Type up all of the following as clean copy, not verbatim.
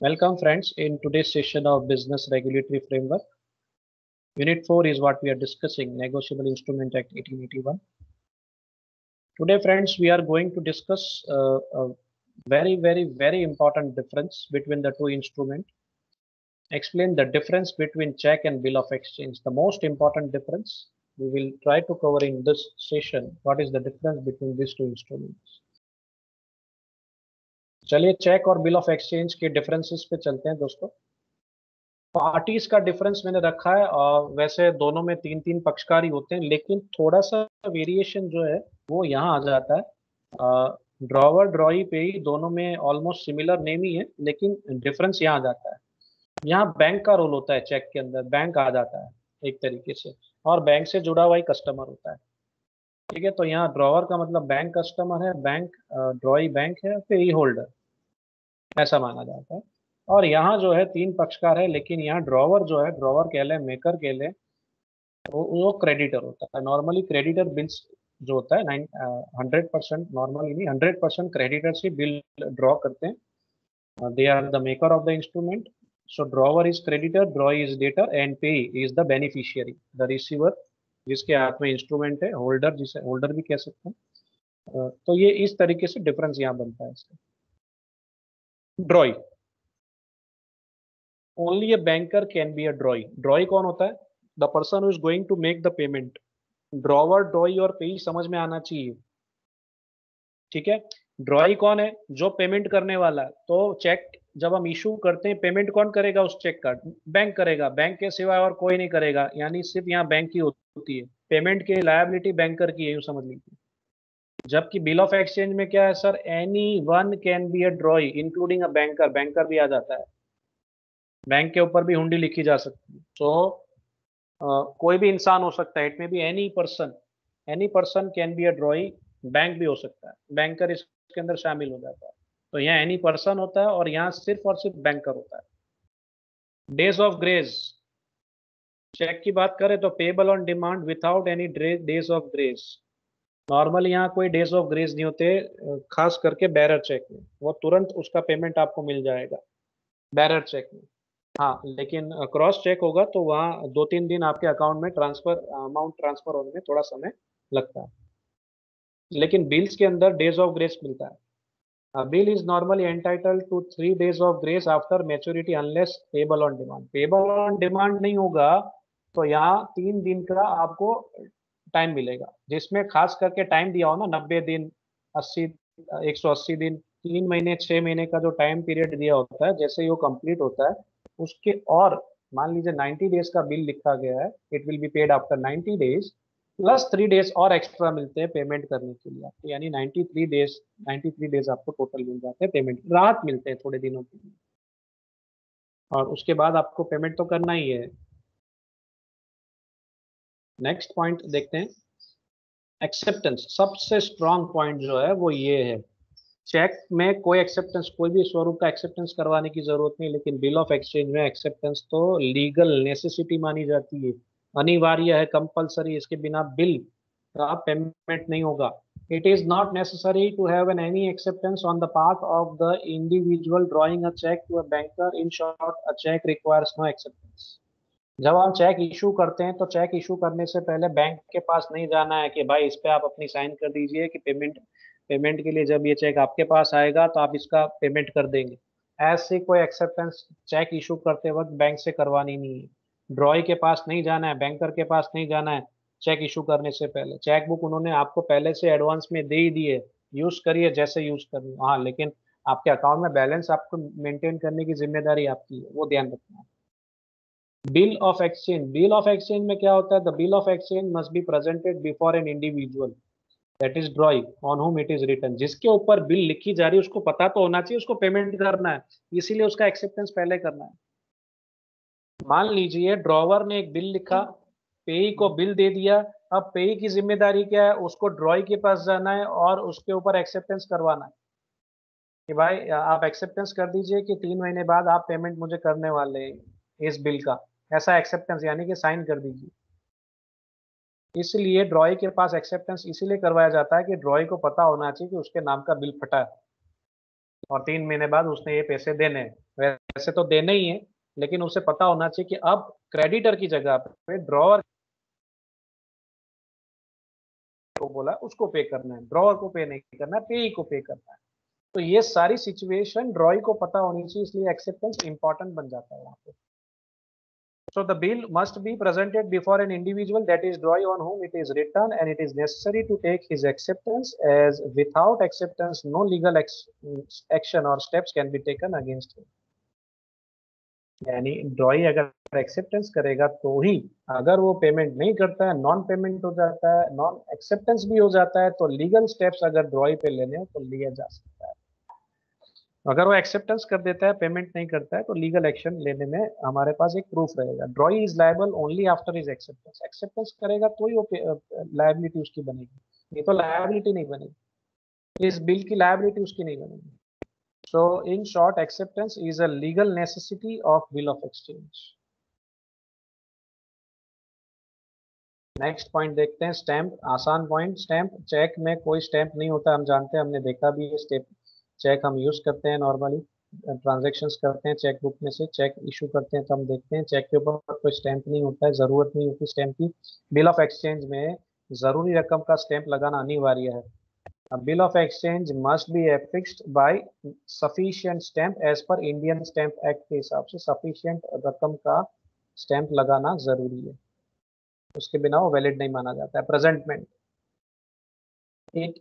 Welcome friends in today's session of Business Regulatory Framework. Unit 4 is what we are discussing, Negotiable Instrument Act 1881. Today friends we are going to discuss a very important difference between the two instruments. Explain the difference between check and bill of exchange. The most important difference we will try to cover in this session. What is the difference between these two instruments? चलिए check और bill of exchange के differences पे चलते हैं दोस्तों। Parties का difference मैंने रखा है और वैसे दोनों में तीन तीन पक्षकार ही होते हैं, लेकिन थोड़ा सा वेरिएशन जो है वो यहाँ आ जाता है। ड्रॉवर ड्रॉई पे ही दोनों में ऑलमोस्ट सिमिलर नेम ही है, लेकिन डिफरेंस यहाँ आ जाता है। यहाँ बैंक का रोल होता है, चेक के अंदर बैंक आ जाता है एक तरीके से, और बैंक से जुड़ा हुआ ही कस्टमर होता है। ठीक है, तो यहाँ ड्रॉवर का मतलब बैंक कस्टमर है, बैंक ड्रॉई बैंक है, पे ई होल्डर, ऐसा माना जाता है। और यहाँ जो है तीन पक्षकार है, लेकिन यहाँ ड्रॉवर जो है, ड्रॉवर कह ले मेकर कह ले, वो क्रेडिटर होता है। नॉर्मली क्रेडिटर बिल्स जो होता है 100%, नॉर्मली नहीं 100% क्रेडिटर से बिल ड्रॉ करते हैं। They are the maker of the instrument. So drawer is creditor, drawee is debtor and payee is the beneficiary, the receiver जिसके हाथ में इंस्ट्रूमेंट है, होल्डर जिसे होल्डर भी कह सकते हैं। तो ये इस तरीके से डिफरेंस यहाँ बनता है इसका। Drawee, only a banker can be a drawee. Drawee कौन होता है? The person who is going to make the payment. Drawer drawee और पेई समझ में आना चाहिए, ठीक है। ड्रॉई कौन है? जो पेमेंट करने वाला है। तो चेक जब हम इशू करते हैं, पेमेंट कौन करेगा उस चेक का? बैंक करेगा, बैंक के सिवाय और कोई नहीं करेगा, यानी सिर्फ यहाँ बैंक की होती है। पेमेंट की लायबिलिटी बैंकर की है, यूँ समझ लीजिए। जबकि बिल ऑफ एक्सचेंज में क्या है sir? Any one can be a ड्रॉई including a banker, banker भी आ जाता है, बैंक के ऊपर भी हुंडी लिखी जा सकती है। तो कोई भी इंसान हो सकता है, इट में be any person can be a ड्रॉई। Bank भी हो सकता है, बैंकर इसके अंदर शामिल हो जाता है। तो यहाँ एनी पर्सन होता है और यहाँ सिर्फ और सिर्फ बैंकर होता है। डेज ऑफ ग्रेस, चेक की बात करें तो payable on demand without any days of grace. Normally यहाँ कोई डेज ऑफ ग्रेस नहीं होते, खास करके बैरर चेक में वो तुरंत उसका पेमेंट आपको मिल जाएगा बैरर चेक में। हाँ, लेकिन क्रॉस चेक होगा तो वहाँ 2-3 दिन आपके अकाउंट में अमाउंट ट्रांसफर होने में थोड़ा समय लगता है। लेकिन बिल्स के अंदर डेज ऑफ ग्रेस मिलता है। Bill is normally entitled to 3 days of grace after maturity unless payable on demand. Payable on demand नहीं होगा तो यहाँ 3 दिन का आपको टाइम मिलेगा, जिसमें खास करके टाइम दिया हो ना 90 दिन, 80, 180 दिन, 3 महीने 6 महीने का जो टाइम पीरियड दिया होता है, जैसे ही वो कंप्लीट होता है उसके और मान लीजिए 90 डेज का बिल लिखा गया है, it will be paid after 90 days plus 3 days और एक्स्ट्रा मिलते हैं पेमेंट करने के लिए आपको, यानी 93 डेज आपको टोटल मिल जाते हैं, पेमेंट राहत मिलते हैं थोड़े दिनों के लिए। और उसके बाद आपको पेमेंट तो करना ही है। नेक्स्ट पॉइंट देखते हैं, एक्सेप्टेंस। सबसे स्ट्रांग पॉइंट जो है वो ये है, चेक में कोई एक्सेप्टेंस, कोई भी स्वरूप का एक्सेप्टेंस करवाने की जरूरत नहीं, लेकिन बिल ऑफ एक्सचेंज में एक्सेप्टेंस तो लीगल नेसेसिटी मानी जाती है, अनिवार्य है, कंपलसरी। इसके बिना बिल का पेमेंट नहीं होगा। It is not necessary to have an any acceptance on the part of the individual drawing a cheque to a banker. In short, a cheque requires no acceptance. जब हम check issue करते हैं तो check issue करने से पहले bank के पास नहीं जाना है कि भाई इस पे आप अपनी साइन कर दीजिए कि पेमेंट पेमेंट के लिए जब ये चेक आपके पास आएगा तो आप इसका पेमेंट कर देंगे। ऐसी कोई एक्सेप्टेंस चेक इशू करते वक्त बैंक से करवानी नहीं है। ड्रॉई के पास नहीं जाना है, बैंकर के पास नहीं जाना है। चेक इशू करने से पहले चेक बुक उन्होंने आपको पहले से एडवांस में दे ही दी है, यूज करिए जैसे यूज करनी। हाँ, लेकिन आपके अकाउंट में बैलेंस आपको मेंटेन करने की जिम्मेदारी आपकी है, वो ध्यान रखना है। Bill of exchange, bill of exchange में क्या होता है? The bill of exchange must be presented before an individual that is drawing on whom it is written. जिसके ऊपर बिल लिखी जा रही है उसको पता तो होना चाहिए उसको पेमेंट करना है, इसीलिए उसका एक्सेप्टेंस पहले करना है। मान लीजिए ड्रॉवर ने एक बिल लिखा, पेई को बिल दे दिया। अब पेई की जिम्मेदारी क्या है? उसको ड्रॉई के पास जाना है और उसके ऊपर एक्सेप्टेंस करवाना है कि भाई आप एक्सेप्टेंस कर दीजिए कि 3 महीने बाद आप पेमेंट मुझे करने वाले हैं इस बिल का। ऐसा एक्सेप्टेंस यानी कि साइन कर दीजिए। इसलिए ड्रॉई के पास एक्सेप्टेंस इसीलिए करवाया जाता है कि ड्रॉई को पता होना चाहिए कि उसके नाम का बिल फटा है और 3 महीने बाद उसने ये पैसे देने हैं। वैसे तो देना ही है, लेकिन उसे पता होना चाहिए कि अब क्रेडिटर की जगह पे ड्रॉवर को बोला उसको पे करना है, ड्रॉवर को पे नहीं करना है, पेई को पे करना है। तो ये सारी सिचुएशन ड्रॉई को पता होनी चाहिए, इसलिए एक्सेप्टेंस इंपॉर्टेंट बन जाता है वहां पे। So the bill must be presented before an individual, that is drawee, on whom it is written, and it is necessary to take his acceptance, as without acceptance no legal action or steps can be taken against him. यानी ड्रॉई अगर acceptance करेगा तो ही, अगर वो payment नहीं करता है, non payment हो जाता है, नॉन एक्सेप्टेंस भी हो जाता है, तो लीगल स्टेप्स अगर ड्रॉई पे लेने हो तो लिया जा सकता है। अगर वो एक्सेप्टेंस कर देता है, पेमेंट नहीं करता है, तो लीगल एक्शन लेने में हमारे पास एक प्रूफ रहेगा। ड्रॉई is liable only after his acceptance, acceptance करेगा तो ही वो लायबिलिटी उसकी बनेगी, नहीं तो लायबिलिटी नहीं बनेगी, इस बिल की लायबिलिटी उसकी नहीं बनेगी। So in short, acceptance is a legal necessity of bill of exchange. Next point देखते हैं, स्टैंप। आसान पॉइंट, स्टैंप। चेक में कोई स्टैंप नहीं होता, हम जानते हैं, हमने देखा भी है। स्टेप चेक हम यूज करते हैं नॉर्मली, ट्रांजेक्शन्स करते हैं चेक बुक में से, चेक इशू करते हैं तो हम देखते हैं चेक के ऊपर कोई स्टैंप नहीं होता है, जरूरत नहीं होती स्टैंप की। बिल ऑफ एक्सचेंज में जरूरी रकम का स्टैंप लगाना अनिवार्य है। Bill of exchange must be affixed by sufficient stamp as per Indian stamp act के हिसाब से सफिशिएंट रकम का स्टैंप लगाना जरूरी है, उसके बिना वो वैलिड नहीं माना जाता है। Presentment,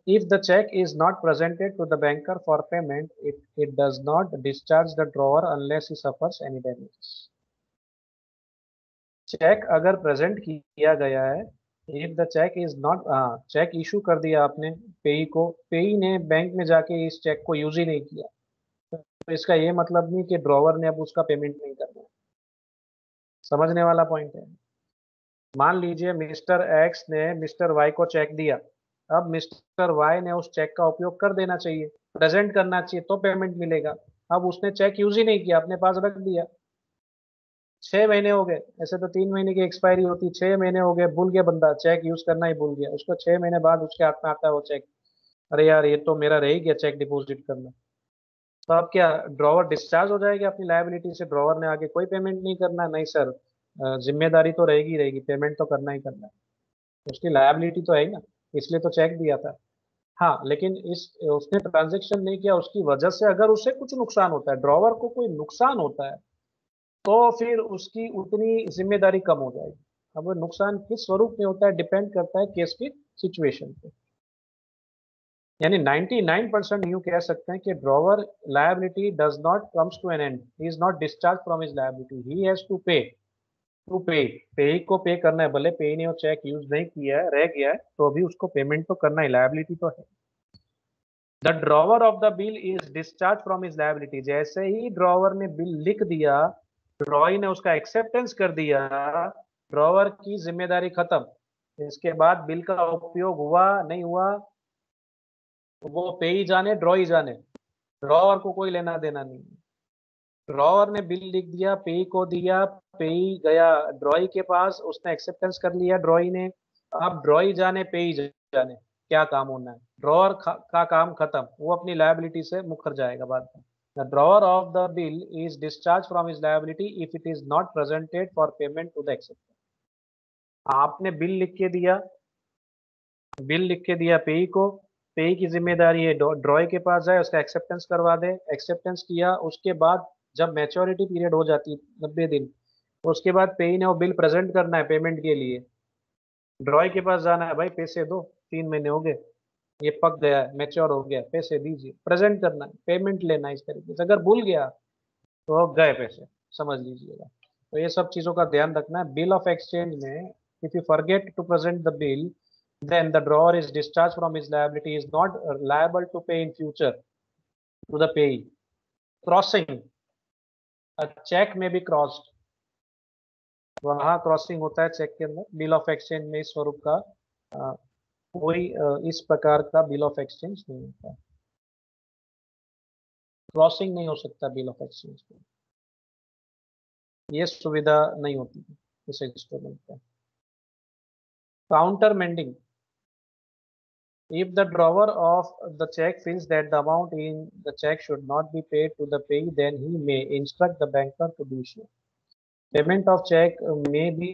if the check is not presented to the banker for payment, it does not discharge the drawer unless he suffers any damages. Cheque अगर प्रेजेंट किया गया है, if the cheque is not, cheque issue कर दिया आपने पेई को, पेई ने बैंक में जाके इस चेक को यूज ही नहीं किया, तो इसका ये मतलब नहीं कि ड्रॉवर ने अब उसका पेमेंट नहीं करना है। समझने वाला पॉइंट है। मान लीजिए मिस्टर एक्स ने मिस्टर वाई को चेक दिया, अब मिस्टर वाई ने उस चेक का उपयोग कर देना चाहिए, प्रेजेंट करना चाहिए तो पेमेंट मिलेगा। अब उसने चेक यूज ही नहीं किया, अपने पास रख दिया, 6 महीने हो गए, ऐसे तो 3 महीने की एक्सपायरी होती, 6 महीने हो गए, भूल गया बंदा, चेक यूज करना ही भूल गया, उसको 6 महीने बाद उसके हाथ में आता है वो चेक, अरे यार ये तो मेरा रह ही गया चेक डिपॉजिट करना। तो अब क्या ड्रॉवर डिस्चार्ज हो जाएगा अपनी लायबिलिटी से, ड्रॉवर ने आगे कोई पेमेंट नहीं करना? नहीं सर, जिम्मेदारी तो रहेगी रहेगी, पेमेंट तो करना ही करना है, उसकी लायबिलिटी तो है ही ना, इसलिए तो चेक दिया था। हाँ, लेकिन इस उसने ट्रांजेक्शन नहीं किया, उसकी वजह से अगर उसे कुछ नुकसान होता है, ड्रॉवर को कोई नुकसान होता है, तो फिर उसकी उतनी जिम्मेदारी कम हो जाएगी। अब वो नुकसान किस स्वरूप में होता है, डिपेंड करता है केस की सिचुएशन पे। यानी 99% यूं कह सकते हैं कि drawer liability does not comes to an end, he is not discharge from his liability, he has to pay, to pay, pay को पे करना है, भले पे ने वो चेक यूज नहीं किया है, रह गया है, तो अभी उसको पेमेंट तो करना है, लायबिलिटी तो है। The drawer of the bill is discharge from his liability, जैसे ही ड्रॉवर ने बिल लिख दिया, ड्रॉई ने उसका एक्सेप्टेंस कर दिया, ड्रॉवर की जिम्मेदारी खत्म। इसके बाद बिल का उपयोग हुआ नहीं हुआ, वो पे ही जाने, ड्रॉ ही जाने, ड्रॉवर को कोई लेना देना नहीं। ड्रॉवर ने बिल लिख दिया, पे को दिया, पे गया ड्रॉई के पास, उसने एक्सेप्टेंस कर लिया ड्रॉई ने, अब ड्रॉई जाने पे ही जाने, क्या काम होना है, ड्रॉवर का काम खत्म, वो अपनी लायबिलिटी से मुकर जाएगा बाद में। The drawer of the bill is discharge from his liability if it is not presented for payment to the acceptance. आपने बिल लिख के दिया, बिल लिख के दिया पेई को, पेई की जिम्मेदारी है ड्रॉय के पास जाए, उसका एक्सेप्टेंस करवा दे, एक्सेप्टेंस किया, उसके बाद जब मैच्योरिटी पीरियड हो जाती है 90 दिन, उसके बाद पेई ने वो बिल प्रेजेंट करना है पेमेंट के लिए, ड्रॉय के पास जाना है, भाई पैसे दो, 3 महीने हो गए, ये पक गया है, मैच्योर हो गया, पैसे दीजिए, प्रेजेंट करना है, पेमेंट लेना है। इस तरीके से अगर भूल गया तो गए पैसे, समझ लीजिएगा। तो ये सब चीजों का ध्यान रखना है। बिल ऑफ एक्सचेंज में if you forget to present the bill, then the drawer is discharged from his liability, is not liable to pay in future to the payee. Crossing, a check may be crossed, वहां crossing होता है check के अंदर। Bill of exchange में इस स्वरूप का कोई इस प्रकार का बिल ऑफ एक्सचेंज नहीं होता, क्रॉसिंग नहीं हो सकता बिल ऑफ एक्सचेंज में, ये सुविधा नहीं होती इस इंस्ट्रूमेंट पे। Counter mending, If the drawer of the check feels that the amount in the check should not be paid to the payee, then he may instruct the banker to do so. Payment of cheque may be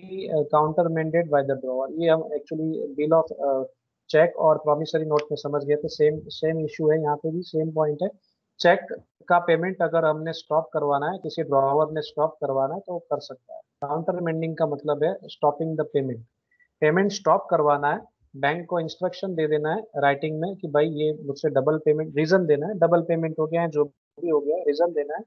countermanded by the drawer. ये हम actually bill of cheque और promissory note में समझ गए थे। Same same issue है यहाँ पे भी, सेम पॉइंट है। चेक का पेमेंट अगर हमने स्टॉप करवाना है, किसी ड्रॉवर ने स्टॉप करवाना है तो वो कर सकता है। काउंटरमेंडिंग का मतलब है stopping the payment. Payment stop करवाना है, बैंक को इंस्ट्रक्शन दे देना है राइटिंग में कि भाई ये मुझसे डबल पेमेंट, रीजन देना है, डबल पेमेंट हो गया है जो भी हो गया है, रीजन देना है।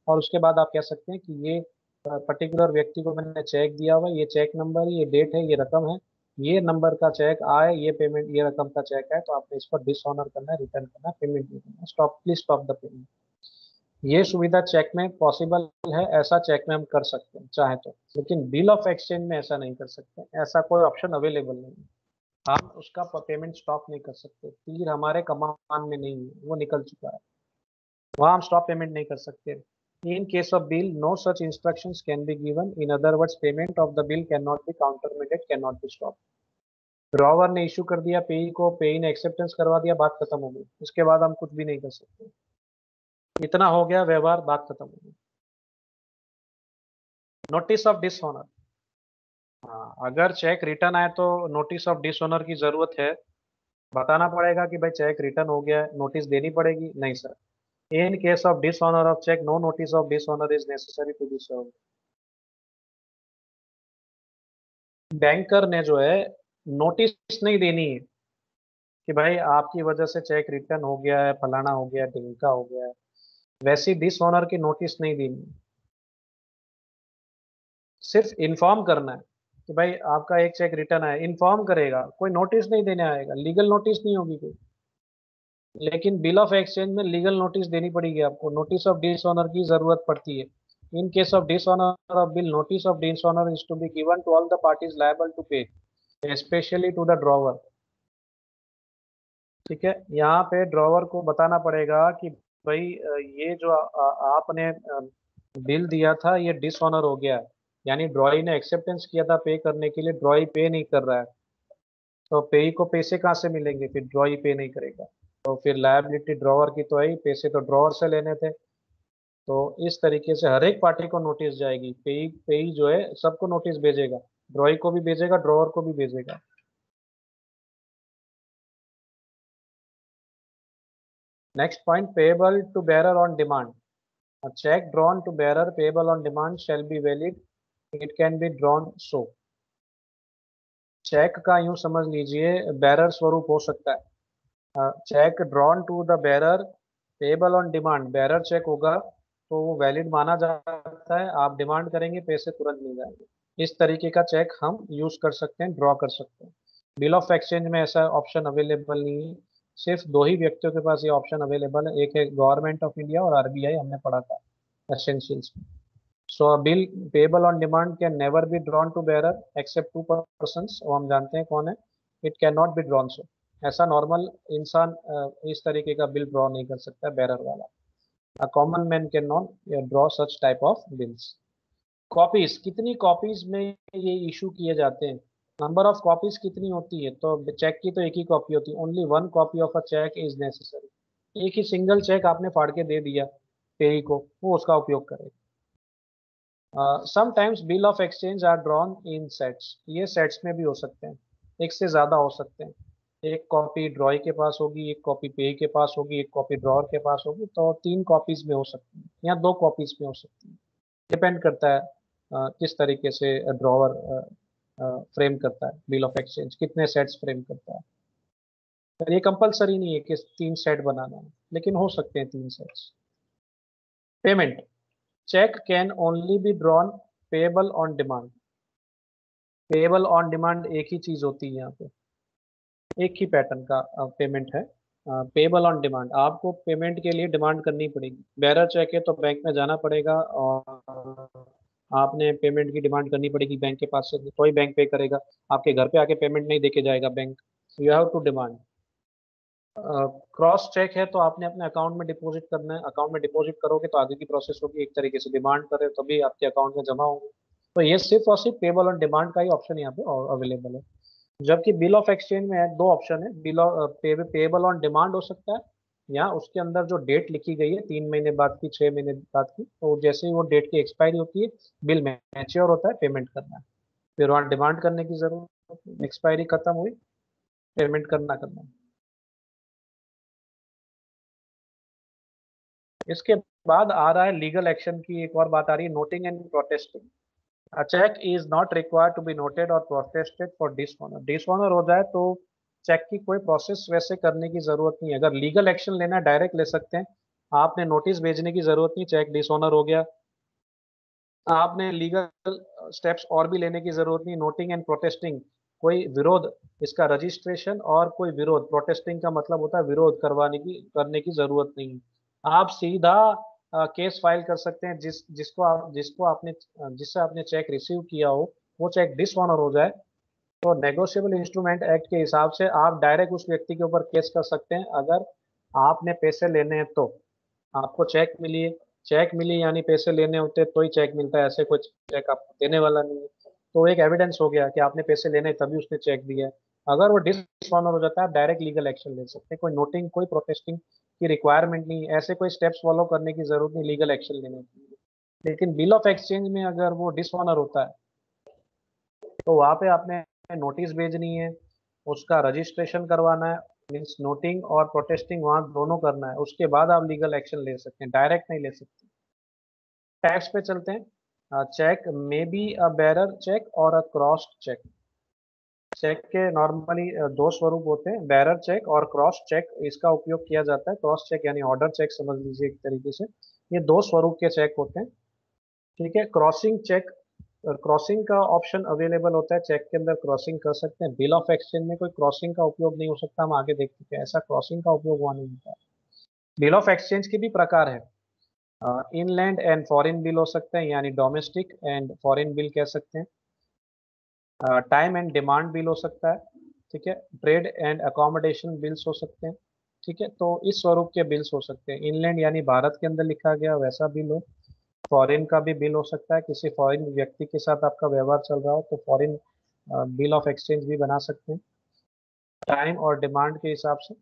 और उसके बाद आप कह सकते हैं कि ये पर्टिकुलर व्यक्ति को मैंने चेक दिया हुआ है, ये चेक नंबर, ये डेट है, ये रकम है, ये नंबर का चेक आए, ये पेमेंट, ये रकम का चेक है, तो आपने इस पर डिसऑनर करना है, रिटर्न करना है, पेमेंट नहीं करना है, stop, please stop the payment. ये सुविधा चेक में पॉसिबल है, ऐसा चेक में हम कर सकते हैं चाहे तो, लेकिन बिल ऑफ एक्सचेंज में ऐसा नहीं कर सकते, ऐसा कोई ऑप्शन अवेलेबल नहीं है। हम उसका पेमेंट स्टॉप नहीं कर सकते, तीर हमारे कमान में नहीं है, वो निकल चुका है, वहाँ हम स्टॉप पेमेंट नहीं कर सकते। In case of bill, no such instructions can be given. In other words, payment of the bill cannot be countermanded, cannot be stopped. Drawer ने इशू कर दिया पेई को, पेई ने एक्सेप्टेंस करवा दिया, बात खत्म हो गई, उसके बाद हम कुछ भी नहीं कर सकते। इतना हो गया व्यवहार, बात खत्म हो गई। नोटिस ऑफ डिसऑनर, हाँ, अगर चेक रिटर्न आए तो नोटिस ऑफ डिसऑनर की जरूरत है। बताना पड़ेगा कि भाई चेक रिटर्न हो गया है, नोटिस देनी पड़ेगी? नहीं sir. In case of dishonour of cheque, no notice of dishonour is necessary to be served. Banker ने जो है नोटिस नहीं देनी है कि भाई आपकी वजह से चेक रिटर्न हो गया है, फलाना हो गया, ढिमका हो गया है, वैसी डिसऑनर की नोटिस नहीं देनी है। सिर्फ इन्फॉर्म करना है कि भाई आपका एक चेक रिटर्न आया, इन्फॉर्म करेगा, कोई नोटिस नहीं देने आएगा, लीगल नोटिस नहीं होगी कोई। लेकिन बिल ऑफ एक्सचेंज में लीगल नोटिस देनी पड़ेगी आपको, नोटिस ऑफ डिसऑनर की जरूरत पड़ती है। In case of dishonour of bill, notice of dishonour is to be given to all the parties liable to pay, specially to the drawer. ठीक है, यहाँ पे ड्रॉवर को बताना पड़ेगा कि भाई ये जो आपने बिल दिया था ये डिसऑनर हो गया है, यानी ड्रॉई ने एक्सेप्टेंस किया था पे करने के लिए, ड्रॉई पे नहीं कर रहा है, तो पेई को पैसे कहाँ से मिलेंगे फिर, ड्रॉई पे नहीं करेगा तो फिर लायबिलिटी ड्रॉवर की तो है ही, पैसे तो ड्रॉवर से लेने थे। तो इस तरीके से हर एक पार्टी को नोटिस जाएगी, पेई पेई जो है सबको नोटिस भेजेगा, ड्रॉई को भी भेजेगा, ड्रॉवर को भी भेजेगा। Next point, payable to bearer on demand. A check drawn to bearer payable on demand shall be valid. It can be drawn so. Cheque का यूं समझ लीजिए बेरर स्वरूप हो सकता है। Cheque drawn to the bearer payable on demand, bearer cheque होगा तो वो वैलिड माना जाता है, आप डिमांड करेंगे पैसे तुरंत मिल जाएंगे। इस तरीके का चेक हम यूज कर सकते हैं, ड्रॉ कर सकते हैं। बिल ऑफ एक्सचेंज में ऐसा ऑप्शन अवेलेबल नहीं है, सिर्फ दो ही व्यक्तियों के पास ये ऑप्शन अवेलेबल है, एक है गवर्नमेंट ऑफ इंडिया और आरबीआई, हमने पढ़ा था एसेंशियल्स में। So a bill payable on demand can never be drawn to bearer except two persons, वो हम जानते हैं कौन है। It cannot be drawn so, ऐसा नॉर्मल इंसान इस तरीके का बिल ड्रॉ नहीं कर सकता बेरर वाला। A common man cannot draw such type of bills। Copies, कितनी कॉपीज में ये इशू किए जाते हैं, नंबर ऑफ कॉपीज कितनी होती है, तो चेक की तो एक ही कॉपी होती है, only one copy of a cheque is necessary. एक ही सिंगल चेक आपने फाड़ के दे दिया पेई को, वो उसका उपयोग करेगा। Sometimes bill of exchange are drawn in sets, ये सेट्स में भी हो सकते हैं, एक से ज्यादा हो सकते हैं। एक कॉपी ड्रॉई के पास होगी, एक कॉपी पे के पास होगी, एक कॉपी ड्रॉअर के पास होगी, तो तीन कॉपीज में हो सकती है या दो कॉपीज में हो सकती है। डिपेंड करता है किस तरीके से ड्रॉवर फ्रेम करता है बिल ऑफ एक्सचेंज, कितने सेट्स फ्रेम करता है। पर ये कंपलसरी नहीं है कि तीन सेट बनाना है, लेकिन हो सकते हैं तीन sets. Payment, cheque can only be drawn payable on demand. Payable on demand एक ही चीज होती है यहाँ पे, एक ही पैटर्न का पेमेंट है। पेएबल ऑन डिमांड, आपको पेमेंट के लिए डिमांड करनी पड़ेगी, बेरर चेक है तो बैंक में जाना पड़ेगा और आपने पेमेंट की डिमांड करनी पड़ेगी बैंक के पास से, कोई बैंक पे करेगा, आपके घर पे आके पेमेंट नहीं देके जाएगा bank, you have to demand. Cross cheque है तो आपने अपने अकाउंट में डिपॉजिट करना है, अकाउंट में डिपॉजिट करोगे तो आगे की प्रोसेस होगी, एक तरीके से डिमांड करे तभी आपके अकाउंट में जमा होंगे। तो ये सिर्फ और सिर्फ पेबल ऑन डिमांड का ही ऑप्शन यहाँ पे अवेलेबल है। जबकि बिल ऑफ एक्सचेंज में है दो ऑप्शन है, बिल पेएबल ऑन डिमांड हो सकता है, या उसके अंदर जो डेट लिखी गई है 3 महीने बाद की, 6 महीने बाद की, तो जैसे ही वो डेट की एक्सपायरी होती है, बिल मैच्योर होता है, पेमेंट करना है। फिर वहाँ डिमांड करने की जरूरत नहीं, एक्सपायरी खत्म हुई, पेमेंट करना है। इसके बाद आ रहा है लीगल एक्शन की एक और बात आ रही है, noting and protesting. A check is not required to be noted or protested for dishonor. Dishonor हो जाए तो चेक की कोई प्रोसेस वैसे करने की जरूरत नहीं है। अगर लीगल एक्शन लेना है डायरेक्ट ले सकते हैं, आपने नोटिस भेजने की जरूरत नहीं, चेक डिसऑनर हो गया। आपने लीगल स्टेप्स और भी लेने की जरूरत नहीं, नोटिंग एंड प्रोटेस्टिंग, कोई विरोध, इसका रजिस्ट्रेशन और कोई विरोध, प्रोटेस्टिंग का मतलब होता है विरोध करवाने की, करने की जरूरत नहीं है। आप सीधा केस फाइल कर सकते हैं, जिसको आपने जिससे आपने चेक रिसीव किया हो, वो चेक डिसऑनर हो जाए, तो नेगोशिएबल इंस्ट्रूमेंट एक्ट के हिसाब से आप डायरेक्ट उस व्यक्ति के ऊपर केस कर सकते हैं। अगर आपने पैसे लेने हैं तो, आपको चेक मिली है, चेक मिली यानी पैसे लेने होते हैं तो ही चेक मिलता है, ऐसे कोई चेक आपको देने वाला नहीं है। तो एक एविडेंस हो गया कि आपने पैसे लेने हैं, तभी उसने चेक दिया है। अगर वो डिसऑनर हो जाता है, आप डायरेक्ट लीगल एक्शन ले सकते हैं, कोई नोटिंग कोई प्रोटेस्टिंग की रिक्वायरमेंट नहीं है, ऐसे कोई स्टेप्स फॉलो करने की जरूरत नहीं लीगल एक्शन लेने की। लेकिन बिल ऑफ एक्सचेंज में अगर वो डिसऑनर होता है, तो वहाँ पे आपने नोटिस भेजनी है, उसका रजिस्ट्रेशन करवाना है, मीन्स नोटिंग और प्रोटेस्टिंग वहाँ दोनों करना है, उसके बाद आप लीगल एक्शन ले सकते हैं, डायरेक्ट नहीं ले सकते। टैक्स पे चलते हैं। Cheque may be a bearer cheque और अ क्रॉस्ड चेक। चेक के नॉर्मली दो स्वरूप होते हैं, बेरर चेक और क्रॉस चेक, इसका उपयोग किया जाता है। क्रॉस चेक यानी ऑर्डर चेक समझ लीजिए एक तरीके से, ये दो स्वरूप के चेक होते हैं। ठीक है, क्रॉसिंग चेक, क्रॉसिंग का ऑप्शन अवेलेबल होता है, चेक के अंदर क्रॉसिंग कर सकते हैं। बिल ऑफ एक्सचेंज में कोई क्रॉसिंग का उपयोग नहीं हो सकता, हम आगे देख चुके हैं, ऐसा क्रॉसिंग का उपयोग वहाँ नहीं होता है। बिल ऑफ एक्सचेंज के भी प्रकार है, इनलैंड एंड फॉरेन बिल हो सकते हैं, यानी डोमेस्टिक एंड फॉरेन बिल कह सकते हैं। टाइम एंड डिमांड बिल हो सकता है, ठीक है। ट्रेड एंड अकोमोडेशन बिल्स हो सकते हैं, ठीक है। तो इस स्वरूप के बिल्स हो सकते हैं, इनलैंड यानी भारत के अंदर लिखा गया वैसा बिल हो, फॉरेन का भी बिल हो सकता है, किसी फॉरेन व्यक्ति के साथ आपका व्यवहार चल रहा हो तो फॉरेन बिल ऑफ एक्सचेंज भी बना सकते हैं। टाइम और डिमांड के हिसाब से,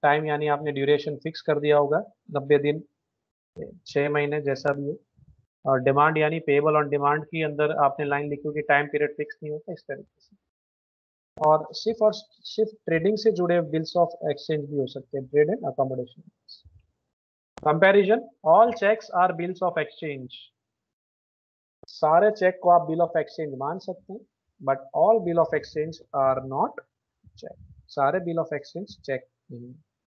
टाइम यानी आपने ड्यूरेशन फिक्स कर दिया होगा, 90 दिन, 6 महीने, जैसा भी हो। और डिमांड यानी पेएबल ऑन डिमांड की अंदर आपने लाइन लिखी होगी, टाइम पीरियड फिक्स नहीं होता, इस तरीके से। और सिर्फ ट्रेडिंग से जुड़े बिल्स ऑफ एक्सचेंज भी हो सकते हैं, trade and accommodation. Comparison, all cheques are bills of exchange. सारे चेक को आप बिल ऑफ एक्सचेंज मान सकते हैं, but all bill of exchange are not cheque. सारे बिल ऑफ एक्सचेंज चेक नहीं।